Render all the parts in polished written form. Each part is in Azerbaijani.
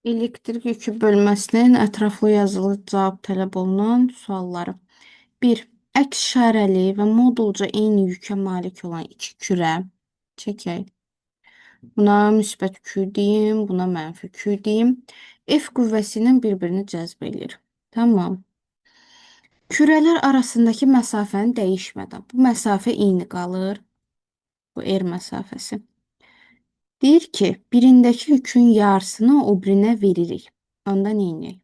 Elektrik yükü bölməsinin ətraflı yazılı cavab tələb olunan sualları. 1. Əks işarəli və modulca eyni yükę malik olan iki kürə çəkək. Buna müsbət Q deyim, buna mənfi Q deyim. F qüvvəsi ilə bir-birini cəzb edir. Tamam. Kürələr arasındakı məsafəni dəyişmədən. Bu məsafə eyni qalır. Bu R məsafəsi. Deyir ki, birindəki yükün yarısını o birinə veririk. Onda neyniyək?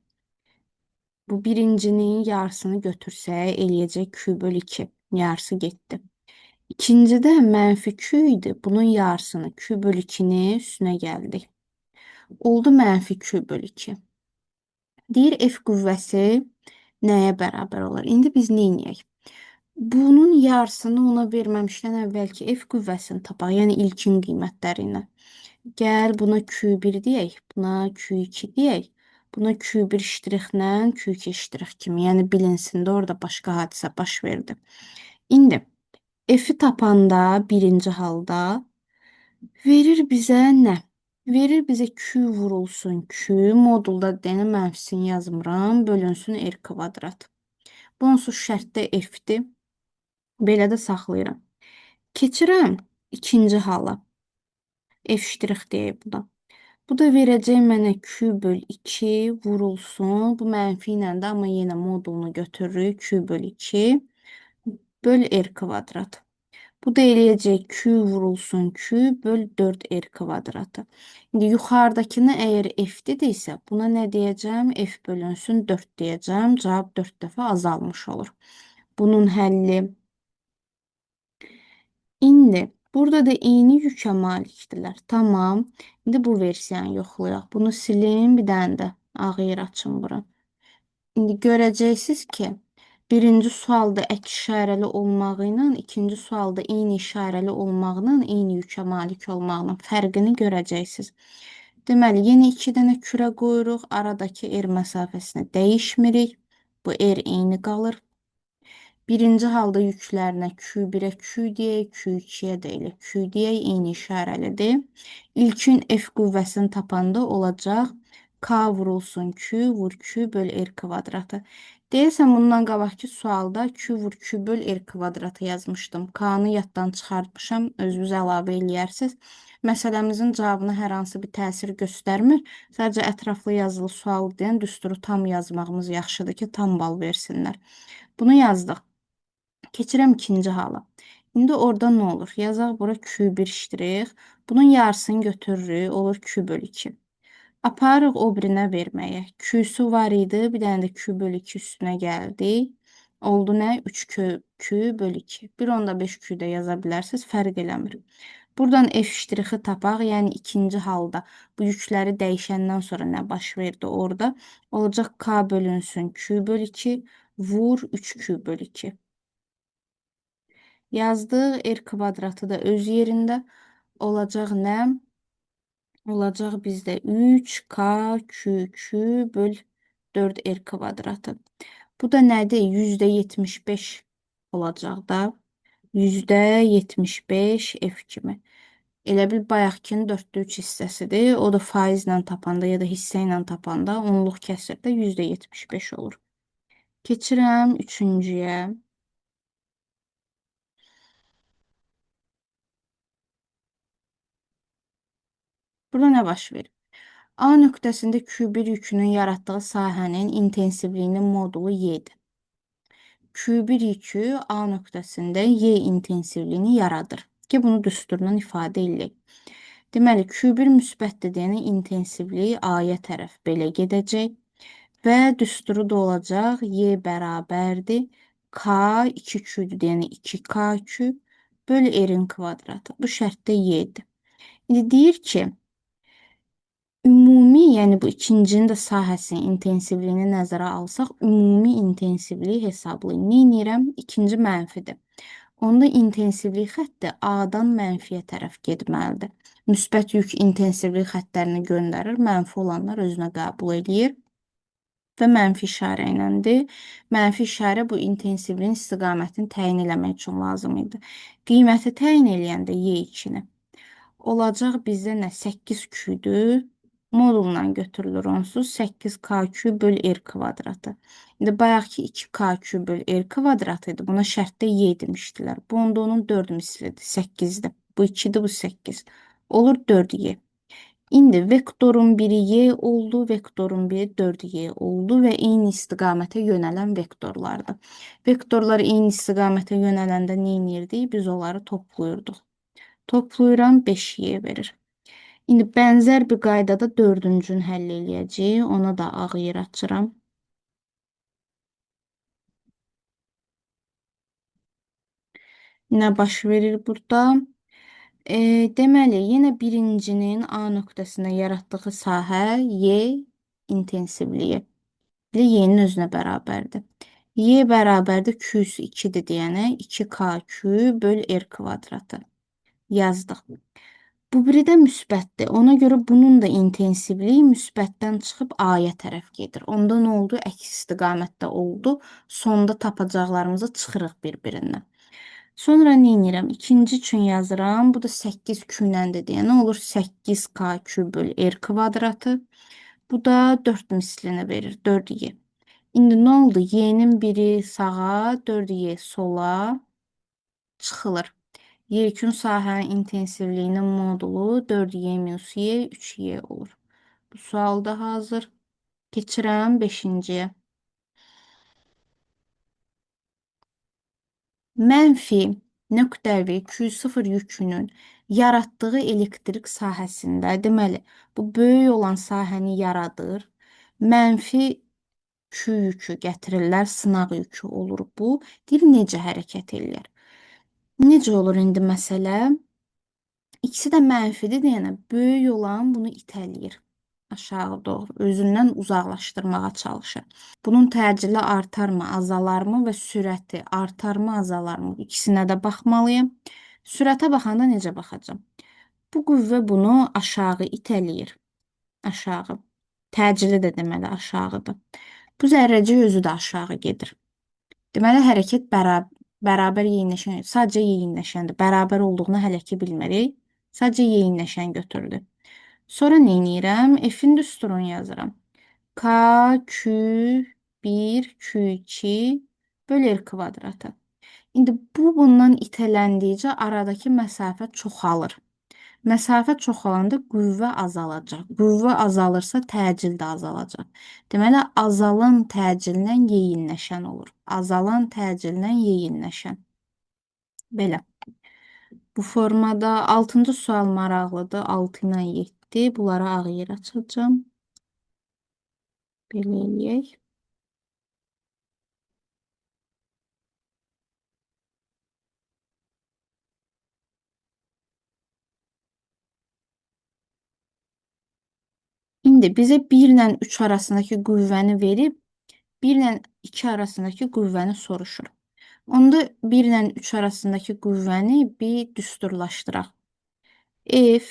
Bu birincinin yarısını götürsək, eləyəcək Q bölü 2. Yarısı getdi. İkincidə mənfi Q idi. Bunun yarısını Q bölü 2'ni üstünə gəldik. Oldu mənfi Q bölü 2. Deyir F qüvvəsi nəyə bərabər olar? İndi biz neyniyək? Bunun yarısını ona verməmişdən əvvəlki F qüvvəsini tapaq. Yəni ilkin qiymətləri ilə. Gəl buna Q1 deyək, buna Q2 deyək. Buna Q1 ştrixlə Q2 ştrix kimi, yəni bilinsin də orada başqa hadisə baş verdi. İndi F'i tapanda birinci halda verir bizə nə? Verir bizə Q vurulsun Q, modulda yəni mənfisini yazmıram, bölünsün R kvadrat. Bu onsuz şərtdə F'dir. Belə də saxlayıram. Keçirəm ikinci hala. F ştrix deyək buna. Bu da verəcək mənə Q böl 2 vurulsun. Bu mənfi ilə də amma yenə modulunu götürürük. Q böl 2 böl R kvadrat. Bu da eləyəcək Q vurulsun Q böl 4R kvadratı. İndi yuxarıdakını əgər F dedirsə, buna nə deyəcəm? F bölünsün 4 deyəcəm. Cavab 4 dəfə azalmış olur. Bunun həlli. İndi burada da eyni yükę malikdirlər. Tamam. İndi bu versiyanı yoxlayaq. Bunu silin, bir dənə də ağ yer açın bura. İndi görəcəksiniz ki, birinci sualda əks işarəli olmağı ilə ikinci sualda eyni işarəli olmaqla eyni yükę malik olmağının fərqini görəcəksiniz. Deməli, yeni 2 dənə kürə qoyuruq. Aradakı R məsafəsini dəyişmirik. Bu R eyni qalır. Birinci halda yüklərinə Q1'ə Q deyək, Q2'yə də elə Q deyək, eyni işarəlidir. İlkin F qüvvəsini tapanda olacaq K vurulsun Q vur Q böl R kvadratı. Deyəsən bundan qabaqki sualda Q vur Q böl R kvadratı yazmışdım. K-nı yaddan çıxartmışam, özünüz əlavə eləyərsiniz. Məsələmizin cavabına hər hansı bir təsir göstərmir. Sadəcə ətraflı yazılı sual deyən düsturu tam yazmağımız yaxşıdır ki, tam bal versinlər. Bunu yazdıq. Keçirəm ikinci hala. İndi orada nə olur? Yazaq bura Q1 ştrix. Bunun yarısını götürürük. Olur Q bölü 2. Aparıq o birinə verməyə. Q'su var idi. Bir dənə də Q bölü 2 üstünə gəldik. Oldu nə? 3 Q bölü 2. 1.5 Q də yaza bilərsiniz. Fərq eləmir. Buradan F ştrixi tapaq. Yəni ikinci halda bu yükləri dəyişəndən sonra nə baş verdi orada? Olacaq K bölünsün Q bölü 2 vur 3 Q bölü 2. Yazdıq. R kvadratı da öz yerində olacaq nə? Olacaq bizdə 3K Q böl 4R kvadratı. Bu da nədir? %75 olacaq da. %75 F kimi. Elə bil bayaqkinin 4də 3 hissəsidir. O da faizlə tapanda ya da hissə ilə tapanda onluq kəsirdə %75 olur. Keçirəm üçüncüyə. Burada nə baş verir? A nöqtəsində Q1 yükünün yaratdığı sahənin intensivliyinin modulu Y-dir. Q1 yükü A nöqtəsində Y intensivliyini yaradır. Ki, bunu düsturla ifadə edək. Deməli, Q1 müsbətdir, yəni intensivliyi A-ya tərəf belə gedəcək. Və düsturu da olacaq Y bərabərdir. K 2Q-dür, yəni 2KQ bölü R-in kvadratı. Bu şərtdə Y-dir. İndi deyir ki, ümumi, yəni bu ikincinin də sahəsinin intensivliyini nəzərə alsaq, ümumi intensivliyi hesablayın. Nə edirəm? İkinci mənfidir. Onda intensivlik xətti A-dan mənfiyə tərəf getməlidir. Müsbət yük intensivlik xəttlərini göndərir, mənfi olanlar özünə qəbul edir və mənfi işarə iləndir. Mənfi işarə bu intensivliyin istiqamətini təyin eləmək üçün lazım idi. Qiyməti təyin eləyəndə Y2-ni olacaq bizdə nə? 8Q-dür. Moduldan götürülür onsuz 8K³ böl R kvadratı. İndi bayaqki 2K³ böl R kvadratı idi. Buna şərtdə Y demişdilər. Bu onda onun 4 mislidir. 8'dir. Bu 2'dir, bu 8. Olur 4Y. İndi vektorun biri Y oldu, vektorun biri 4Y oldu və eyni istiqamətə yönələn vektorlardır. Vektorlar eyni istiqamətə yönələndə nə edirdik? Biz onları toplayırdıq. Toplayıram 5Y verir. İndi bənzər bir qaydada dördüncünü həll eləyəcəyik. Ona da ağ yer açıram. Nə baş verir burada? Deməli, yenə birincinin A nöqtəsində yaratdığı sahə Y intensivliyi. Y-nin özünə bərabərdir. Y bərabərdir Q üstü 2-dir deyənə 2K³ böl R kvadratı yazdıq. Bu biri də müsbətdir. Ona görə bunun da intensivliyi müsbətdən çıxıb A-ya tərəf gedir. Onda nə oldu? Əks istiqamətdə oldu. Sonda tapacaqlarımızı çıxırıq bir-birindən. Sonra nə edirəm? İkinci üçün yazıram. Bu da 8Q-nəndir deyənə olur 8K³ böl R kvadratı. Bu da 4 mislini verir. 4Y. İndi nə oldu? Y-nin biri sağa, 4Y sola çıxılır. Yekun sahənin intensivliyinin modulu 4Y minus Y 3Y olur. Bu sual da hazır. Keçirəm 5-ciyə. Mənfi nöqtəvi Q0 yükünün yaratdığı elektrik sahəsində, deməli, bu böyük olan sahəni yaradır. Mənfi Q yükü gətirirlər, sınaq yükü olur bu. Deyir, necə hərəkət eləyər? Necə olur indi məsələ? İkisi də mənfidir deyənə böyük olan bunu itələyir aşağı doğru, özündən uzaqlaşdırmağa çalışır. Bunun təcili artarmı, azalarmı və sürəti artarmı, azalarmı? İkisinə də baxmalıyım. Sürətə baxanda necə baxacağım? Bu qüvvə bunu aşağı itələyir. Aşağı. Təcili də deməli aşağıdır. Bu zərrəcik özü də aşağı gedir. Deməli hərəkət bərabər yeyinləşən, sadəcə yeyinləşəndir. Bərabər olduğunu hələ ki bilmirik. Sadəcə yeyinləşən götürdü. Sonra nə edirəm? F-in düsturunu yazıram. K, Q1, Q2 böl R kvadratı. İndi bu bundan itələndikcə aradakı məsafə çoxalır. Məsafə çoxalanda qüvvə azalacaq. Qüvvə azalırsa təcil də azalacaq. Deməli, azalan təcillə yeyinləşən olur. Azalan təcillə yeyinləşən. Belə. Bu formada 6-cı sual maraqlıdır. 6 ilə 7. Bunlara ağ yer açacağım. Belə eləyək. İndi bizə 1 ilə 3 arasındakı qüvvəni verib, 1 ilə 2 arasındakı qüvvəni soruşur. Onda 1 ilə 3 arasındakı qüvvəni bir düsturlaşdıraq. F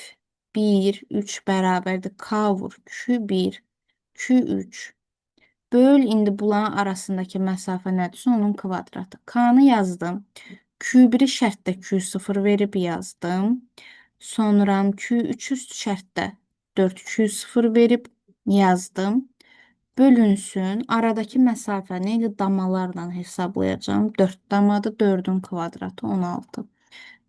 1, 3 bərabərdir K vur Q1, Q3. Böl indi bunların arasındakı məsafə nədirsə onun kvadratı. K-nı yazdım. Q1-i şərtdə Q0 verib yazdım. Sonra Q3 üst şərtdə 4Q0 verib yazdım. Bölünsün. Aradakı məsafəni ilə damalarla hesablayacağım. 4 damadır. 4-ün kvadratı 16.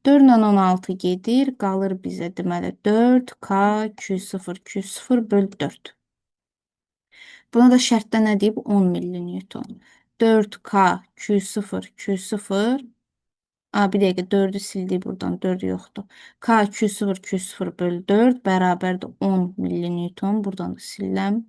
4 ilə 16 gedir. Qalır bizə deməli 4K Q0 Q0 böl 4. Buna da şərtdə nə deyib? 10 millinewton. 4K Q0 Q0 bir dəqiqə 4'ü sildik buradan. 4 yoxdur. K Q0 Q0 böl 4 bərabərdir 10 millinewton. Buradan da siləm.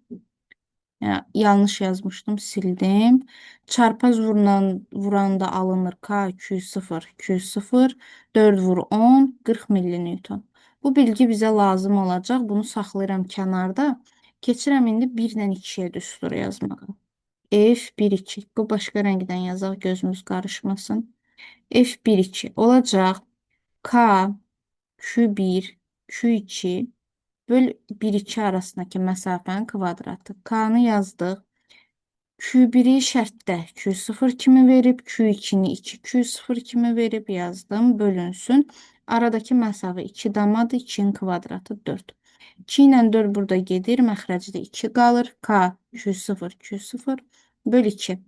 Yəni, yanlış yazmışdım, sildim. Çarpaz vuranda alınır K Q0 Q0 4 vur 10 40 millinewton. Bu bilgi bizə lazım olacaq. Bunu saxlayıram kənarda. Keçirəm indi 1 ilə 2-yə düstur yazmağa. F1-2. Bu başqa rəngdən yazaq, gözümüz qarışmasın. F1-2 olacaq. K Q1 Q2 böl 1-2 arasındakı məsafənin kvadratı. K-nı yazdıq. Q1-i şərtdə Q0 kimi verib, Q2-ni 2Q0 kimi verib yazdım. Bölünsün. Aradakı məsafə 2 damadır. 2-nin kvadratı 4. 2 ilə 4 burada gedir. Məxrəcdə 2 qalır. K 200 200 böl 2.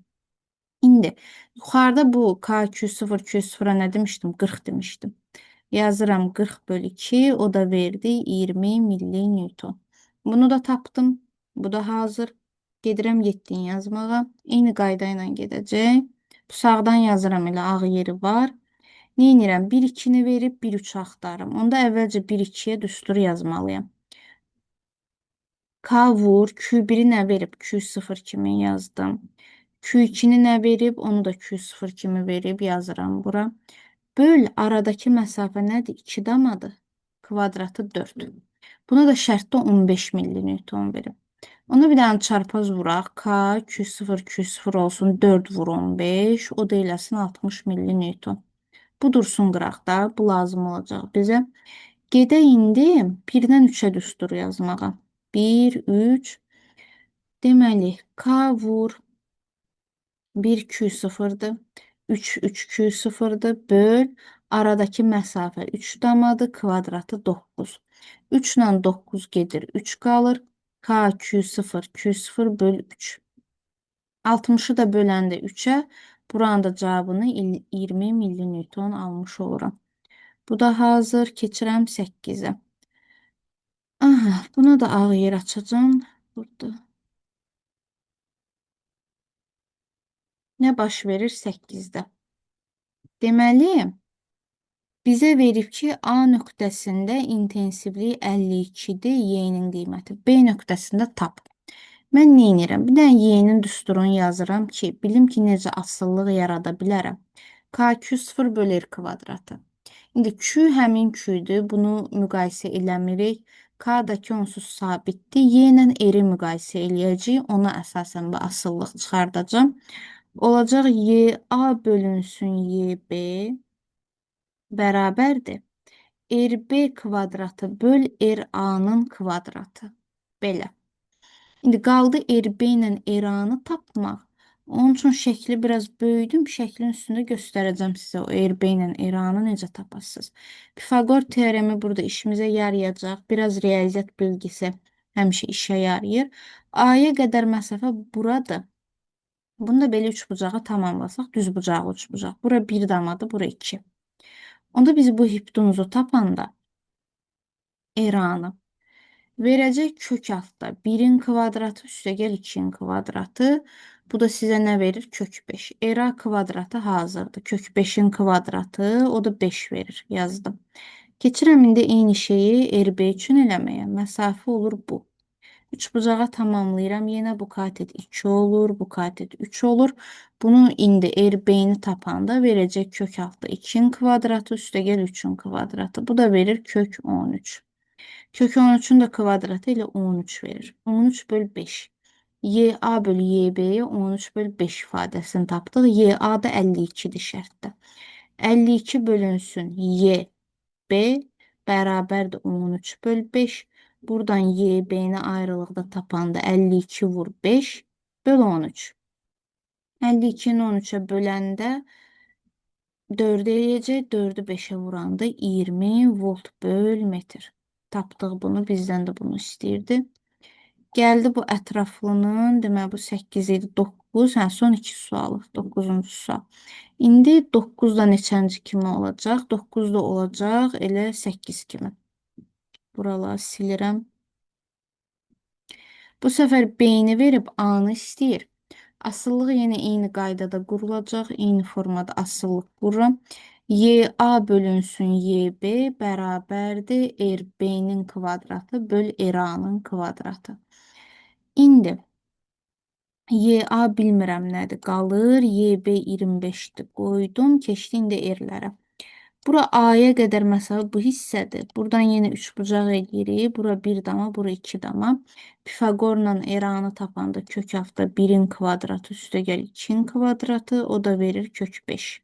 İndi yuxarıda bu K 200 200'a nə demişdim? 40 demişdim. Yazıram 40 bölü 2. O da verdi 20 milli Newton. Bunu da tapdım. Bu da hazır. Gedirəm 7-ni yazmağa. Eyni qayda ilə gedəcək. Bu sağdan yazıram, elə ağ yeri var. Neynirəm? 1 2-ni verib 1 3 axtarım. Onda əvvəlcə 1 2-yə düstur yazmalıyam. K vur. Q1-i nə verib? Q0 kimi yazdım. Q2-ni nə verib? Onu da Q0 kimi verib yazıram bura. Böl aradakı məsafə nədir? 2 damadır. Kvadratı 4. Buna da şərtdə 15 milli Newton verib. Onu bir dənə çarpaz vuraq. K Q0 olsun. 4 vur 15. O da eləsin 60 milli Newton. Bu dursun qıraqda. Bu lazım olacaq bizə. Gedək indi 1-dən 3-ə düstur yazmağa. 1, 3. Deməli, K vur 1 Q0'dır. 3 3 Q0'dır. Böl aradakı məsafə 3 damadır. Kvadratı 9. 3 ilə 9 gedir. 3 qalır. K Q0 böl 3. 60'ı da böləndə 3-ə buranın da cavabını 20 milli Newton almış oluram. Bu da hazır. Keçirəm 8-ə. Aha, buna da ağ yer açacağım. Burada. Nə baş verir 8-də? Deməli, bizə verib ki, A nöqtəsində intensivlik 52-dir, Y-nin qiyməti. B nöqtəsində tap. Mən nə edirəm? Bir dənə Y-nin düsturunu yazıram ki, bilim ki, necə asıllıq yarada bilərəm. K Q0 bölü R kvadratı. İndi Q həmin Q-dür. Bunu müqayisə eləmirik. K da ki onsuz sabitdir. Y ilə R-i müqayisə eləyəcəyik. Ona əsasən bu asıllıq çıxardacağım. Olacaq YA bölünsün YB bərabərdir. RB kvadratı böl RA-nın kvadratı. Belə. İndi qaldı RB ilə RA-nı tapmaq. Onun üçün şəkli biraz böyüdüm. Şəklin üstündə göstərəcəm sizə o RB ilə RA-nı necə tapasınız. Pifagor teoremi burada işimizə yarayacaq. Biraz riyaziyyat bilgisi həmişə işə yarayır. A-ya qədər məsafə buradır. Bunu da belə üçbucağı tamamlasaq, düzbucağı üçbucaq. Bura 1 damadır, bura 2. Onda biz bu hipotenuzu tapanda eranı verəcək kök altda 1-in kvadratı üstəgəl 2-in kvadratı. Bu da sizə nə verir? Kök 5. Era kvadratı hazırdır. Kök 5-in kvadratı, o da 5 verir. Yazdım. Keçirəm indi eyni şeyi RB üçün eləməyə. Məsafə olur bu. Üçbucağa tamamlayıram. Yenə bu katet 2 olur. Bu katet 3 olur. Bunu indi RB-ni tapanda verəcək kök altda 2-in kvadratı üstəgəl 3-ün kvadratı. Bu da verir kök 13. Kök 13'ün də kvadratı ilə 13 verir. 13 böl 5. YA bölü YB'ye 13 böl 5 ifadəsini tapdıq. YA da 52'dir şərtdə. 52 bölünsün YB bərabərdir 13 böl 5. Buradan YB-ni ayrılıqda tapanda 52 vur 5 böl 13. 52'ni 13'e böləndə 4 eləyəcək. 4'ü 5'e vuranda 20 volt böl metr. Tapdıq bunu. Bizdən də bunu istəyirdi. Gəldi bu ətraflının, demək bu 8 idi, 9. Hə, son 2 sualı. 9-cu sual. İndi 9-da neçənci kimi olacaq? 9-da olacaq elə 8 kimi. Buraları silirəm. Bu səfər B-ni verib A-nı istəyir. Asıllıq yenə eyni qaydada qurulacaq. Eyni formada asıllıq qururam. YA bölünsün YB bərabərdir RB-nin kvadratı böl RA-nın kvadratı. İndi YA bilmirəm nədir, qalır. YB 25-dir. Qoydum, keçdi indi R-lərə. Bura A-ya qədər məsafə bu hissədir. Buradan yenə üçbucaq eləyirik. Bura 1 dama, bura 2 dama. Pifagorla eranı tapanda kök altda 1-in kvadratı üstəgəl 2-in kvadratı. O da verir kök 5.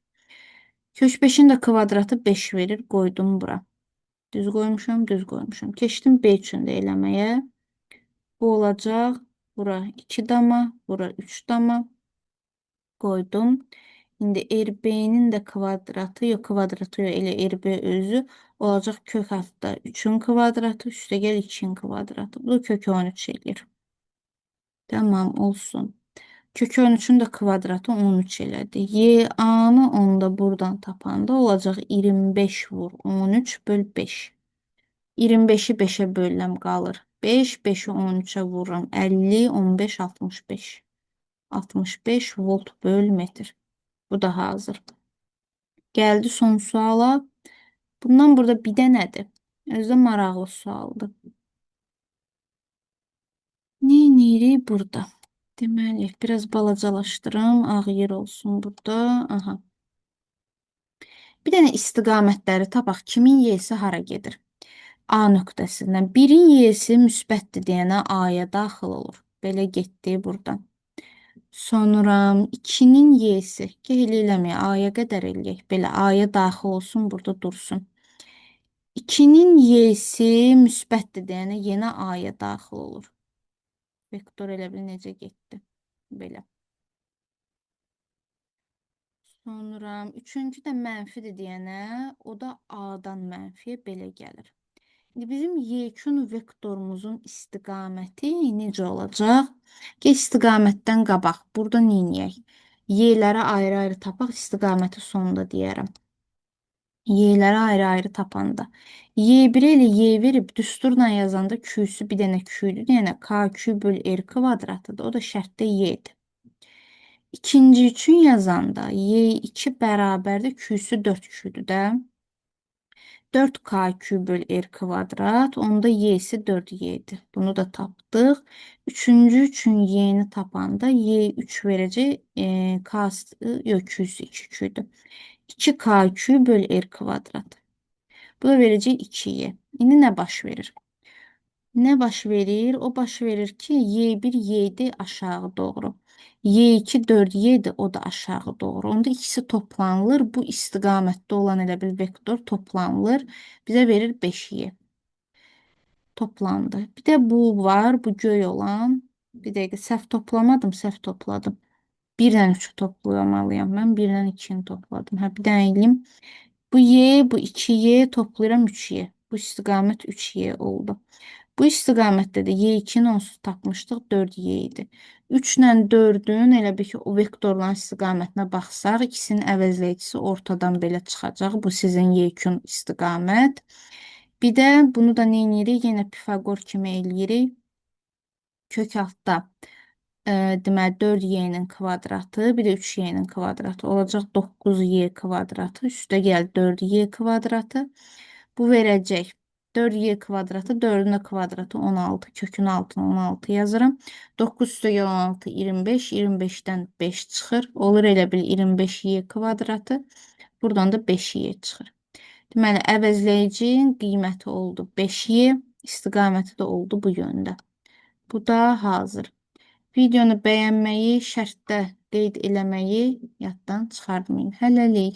Kök 5'in də kvadratı 5 verir. Qoydum bura. Düz qoymuşam, düz qoymuşam. Keçdim B üçün də eləməyə. Bu olacaq. Bura 2 dama, bura 3 dama. Qoydum. İndi RB-nin də kvadratı, yox kvadratı yox, elə RB özü olacaq kök altda 3-ün kvadratı, üstə gəl 2-nin kvadratı. Bu da kök 13 eləyir. Tamam olsun. Kök 13'ün də kvadratı 13 elədi. YA-nı onda buradan tapanda olacaq 25 vur 13 böl 5. 25'i 5'e bölürəm qalır. 5, 5'i 13'e vururam. 50, 15, 65. 65 volt böl metr. Bu da hazır. Gəldi son suala. Bundan burada bir də nədir? Özdə maraqlı sualdır. Neyinirik burada? Deməli, biraz balacalaşdırım. Ağ yer olsun burada. Aha. Bir dənə istiqamətləri tapaq. Kimin y'si hara gedir? A nöqtəsindən. Birin y'si müsbətdir deyənə A'ya daxil olur. Belə getdi buradan. Sonra 2-nin y'si. Qeyd eləməyək. A'ya qədər eləyək. Belə A'ya daxil olsun, burada dursun. 2-nin y'si müsbətdir deyənə yenə A'ya daxil olur. Vektor elə bil necə getdi. Belə. Sonra üçüncü də mənfidir deyənə, o da A-dan mənfiyə belə gəlir. İndi bizim yekun vektorumuzun istiqaməti necə olacaq? Gəl istiqamətdən qabaq. Burada neyniyək? Y'ləri ayrı-ayrı tapaq, istiqaməti sonda deyərəm. Y'ləri ayrı-ayrı tapanda. Y1 ilə Y verib düsturla yazanda Q'su bir dənə Q'dur. Yəni KQ böl R kvadratıdır. O da şərtdə Y'dir. İkinci üçün yazanda Y2 bərabərdir Q'su 4Q'dur da. 4KQ böl R kvadrat. Onda Y'si 4Y'dir. Bunu da tapdıq. Üçüncü üçün Y'ni tapanda Y3 verəcək. K'sı, yox Q'su 2Q'dur. 2KQ böl R kvadrat. Bu da verəcək 2Y. İndi nə baş verir? Nə baş verir? O baş verir ki, Y1 7 aşağı doğru. Y2 4 o da aşağı doğru. Onda ikisi toplanılır. Bu istiqamətdə olan elə bir vektor toplanılır. Bizə verir 5y. Toplandı. Bir də bu var. Bu göy olan. Bir dəqiqə səhv toplamadım. Səhv topladım. 1-dən 3'ü toplamalıyam. Mən 1-dən 2'ni topladım. Hə, bir dənə eləyim. Bu y, bu 2y toplayıram 3y. Bu istiqamət 3y oldu. Bu istiqamətdə də y2-nin onsuz tapmışdıq 4y idi. 3 ilə 4-ün elə bir ki, o vektorların istiqamətinə baxsaq, ikisinin əvəzləyicisi ortadan belə çıxacaq. Bu sizin y2 istiqamət. Bir də bunu da nə edirik? Yenə Pifaqor kimi eləyirik. Kök altda deməli 4y'nin kvadratı, bir də 3y'nin kvadratı olacaq 9y kvadratı. Üstə gəl 4y kvadratı. Bu verəcək 4y kvadratı, 4'ün də kvadratı 16, kökün altına 16 yazıram. 9 üstə gəl 16, 25, 25'dən 5 çıxır. Olur elə bil 25y kvadratı. Buradan da 5y çıxır. Deməli, əvəzləyicinin qiyməti oldu 5y, istiqaməti də oldu bu yöndə. Bu da hazır. Videonu bəyənməyi, şərtdə qeyd eləməyi yaddan çıxartmayın. Hələlik.